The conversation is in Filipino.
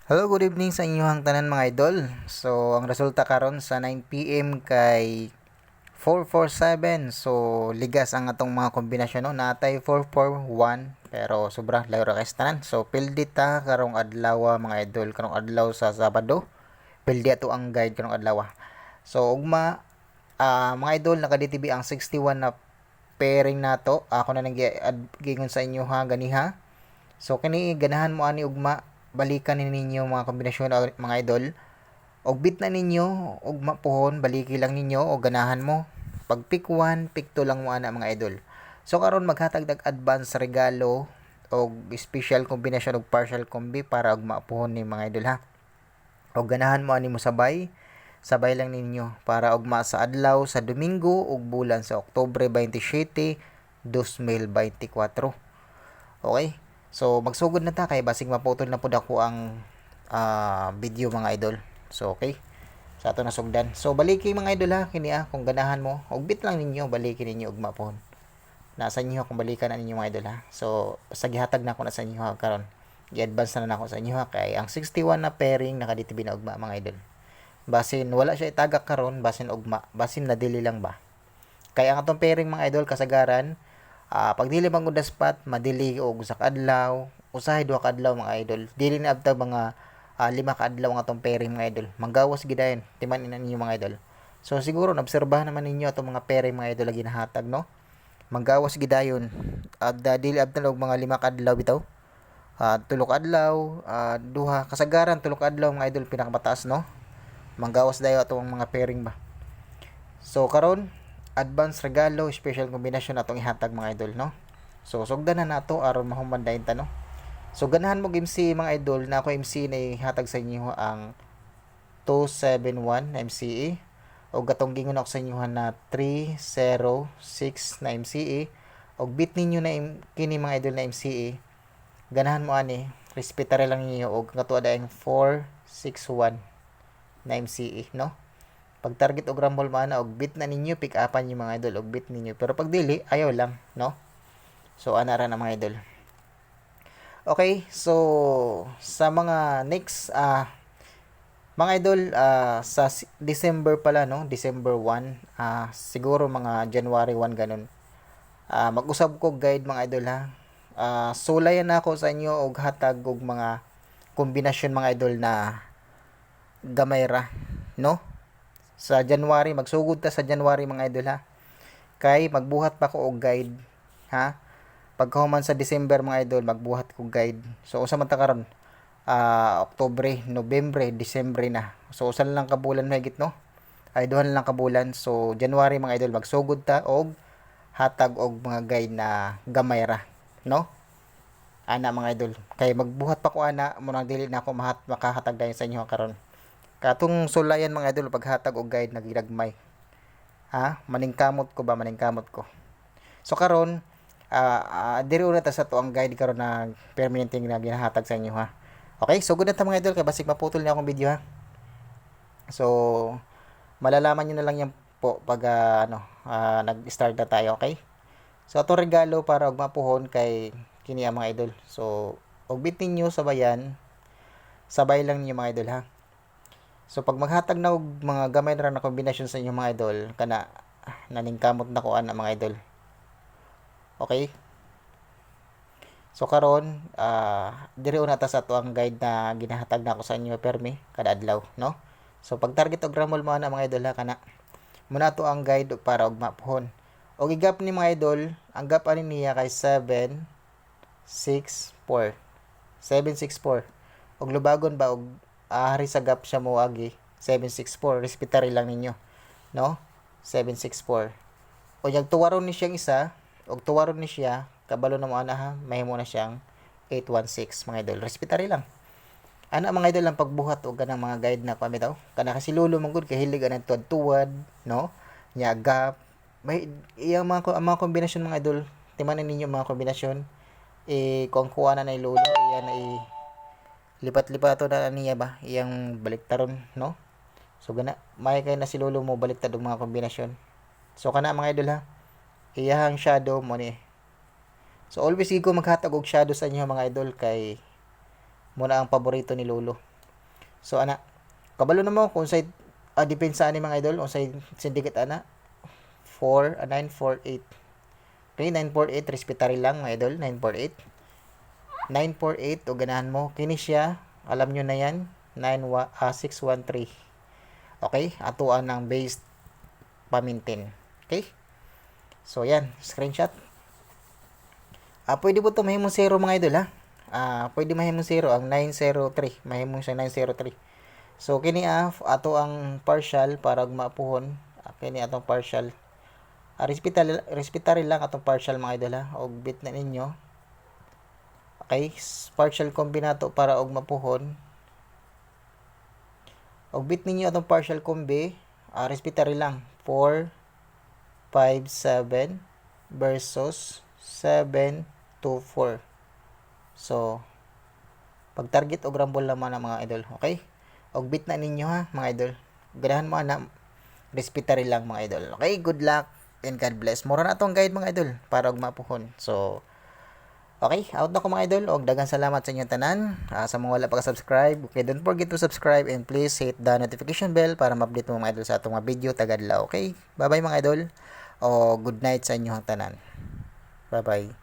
Hello, good evening sa inyong tanan mga idol. So, ang resulta karon sa 9 PM kay 447. So, ligas ang atong mga kombinasyon no. Natay 441 pero sobra layo ra kay tanan. So, pildi ta karong adlaw mga idol, karong adlaw sa Sabado. Pildi ato ang guide karong adlaw. So, ugma mga idol naka-DTB ang 61 na pairing nato. Ako na nang gingon sa inyo ha ganiha. So kini ganahan mo ani ugma balikan ni ninyo mga kombinasyon mga idol. Og bit na ninyo ugma pohon baliki lang ninyo o ganahan mo. Pag pick 1, pick 2 lang mo ana mga idol. So karon maghatag dag advance regalo og special kombinasyon og partial combi para ugma pohon ni mga idol ha. Og ganahan mo ani mo sabay lang ninyo para ugma sa adlaw sa Domingo ug bulan sa Oktubre 27, 2024. Okay? So magsugod na ta kay basig maputol na pud ako ang video mga idol. So okay. Sa ato nasugdan. So baliki mga idol ha kini kung ganahan mo. Og bit lang ninyo baliki ninyo ugma pohon. Nasa inyo kung balikan na ninyo mga idol ha. So basta gihatag na ako na sa inyo ha karon. Gi-advance na ako sa inyo ha kay ang 61 na pairing nakaditibi na ugma mga idol. Basin wala siya itagak karon basin ugma, basin na dili lang ba. Kaya ang atong pairing mga idol kasagaran pag dili man gud spot madili og usa ka adlaw usahay duha ka adlaw mga idol dili na abta mga 5 ka adlaw ang atong pairing mga idol manggawas gidayon timan ina ninyo mga idol. So siguro naobserbahan naman ninyo atong mga pairing mga idol lagi nahatag no, manggawas gidayon abda dili abta og mga 5 ka adlaw bitaw, 3 ka adlaw, duha kasagaran 3 ka adlaw mga idol pinakamataas no, manggawas dayo atong mga pairing ba. So karon advance regalo special kombinasyon atong ihatag mga idol no. So sugdan na nato aron mahuman dayon ta no. So ganahan mo MC mga idol na ako MC na ihatag sa inyo ang 271 na MCE o gatong gingon ako sa inyo na 306 na MCE og bit ninyo na kini mga idol na MCE ganahan mo ani respetare lang niyo og katuwa daing 461 na MCE no. Pag target og rumble mana og bit na ninyo pick upan yung mga idol og bit ninyo pero pag dili ayaw lang no. So ana ra na mga idol. Okay, so sa mga next mga idol sa December pala no, December 1 siguro mga January 1 ganun. Mag-usab ko guide mga idol ha. Sulayan na ako sa inyo og hatag og mga kombinasyon mga idol na gamay ra no. Sa January magsugod ta sa January mga idol ha. Kay magbuhat pa ko og guide ha. Pagkahuman sa December mga idol magbuhat ko guide. So usa man ta karon Oktubre, Nobyembre, Disyembre na. So usa lang ka bulan mahigit no. Ay duha lang ka bulan. So January mga idol magsugod ta og hatag og mga guide na gamay ra no. Ana mga idol. Kay magbuhat pa ko ana mo nang dili na ako makahatag dayon sa inyo karon. Katong sulayan mga idol paghatag og guide nagiragmay. Ha? Maningkamot ko ba maningkamot ko. So karon diri una ta sa to ang guide karon na permanenteng na ginahatag sa inyo ha. Okay, so good na ta mga idol kay basig maputol na akong video ha. So malalaman niyo na lang yan po pag nag-start na tayo, okay? So ato regalo para og mapuhon kay kini mga idol. So og bit ninyo sabayan sabay lang niyo mga idol ha. So pag maghatag na og mga gamay ra na kombinasyon sa inyo mga idol kana naningkamot na ko ana mga idol. Okay? So karon diri una ta sa to ang guide na ginahatag na ko sa inyo permi kada adlaw no. So pag target og ramol mo ana mga idol ha kana muna to ang guide para og mapuhon. Og igap ni mga idol, ang gap ani niya kay 764. 764. Og lubagon ba og hari sa gap siya mo agi 764 respetary lang ninyo no 764 o yung tuwaron ni siyang isa og tuwaron ni siya kabalo na mo ana ha mahimo na siyang 816 mga idol respetary lang ana mga idol ang pagbuhat og kanang mga guide na kami daw kana kasi lulo man gud kay hilig anang tuwad no nya gap may iyang mga kombinasyon mga idol timanan ninyo mga kombinasyon kung kuha na lulo iya na lipat-lipato na niya ba iyang baliktaron no. So gana may kay na si lolo mo baliktad og mga kombinasyon. So kana mga idol ha iyahang shadow mo ni. So always ko maghatag og shadow sa inyo mga idol kay muna ang paborito ni lolo So ana, kabalo na mo kung say depensa ani mga idol, unsay syndicate ana 948. Okay, 948 respetary lang mga idol, 948. 948 o ganahan mo kini siya, alam nyo na yan, 613. Okay, atuan ng base pamintin. Okay, so yan, screenshot. Pwede po ito mahimong 0 mga idol ha. Pwede mahimong 0 ang 903, mahimong siya 903. So kini ato ang partial para mapuhon. Kini atong partial. Respetary lang atong partial mga idol ha. Og bit na ninyo. Okay, partial kombinato para og mapuhon. Og bit ninyo atong partial kombi, respetary lang 4 5 7 versus 7 2 4. So pag target og rumble naman ang mga idol, okay? Og bit na ninyo ha mga idol. Ganahan mo na respetary lang mga idol. Okay, good luck and God bless. Mura na tong guide mga idol para og mapuhon. So okay, out na ko mga idol. Og daghang salamat sa inyong tanan. Sa mga wala pa ka-subscribe, okay, don't forget to subscribe and please hit the notification bell para ma-update mo mga idol sa atong mga video tagadlaw. Okay? Bye-bye mga idol. O good night sa inyong tanan. Bye-bye.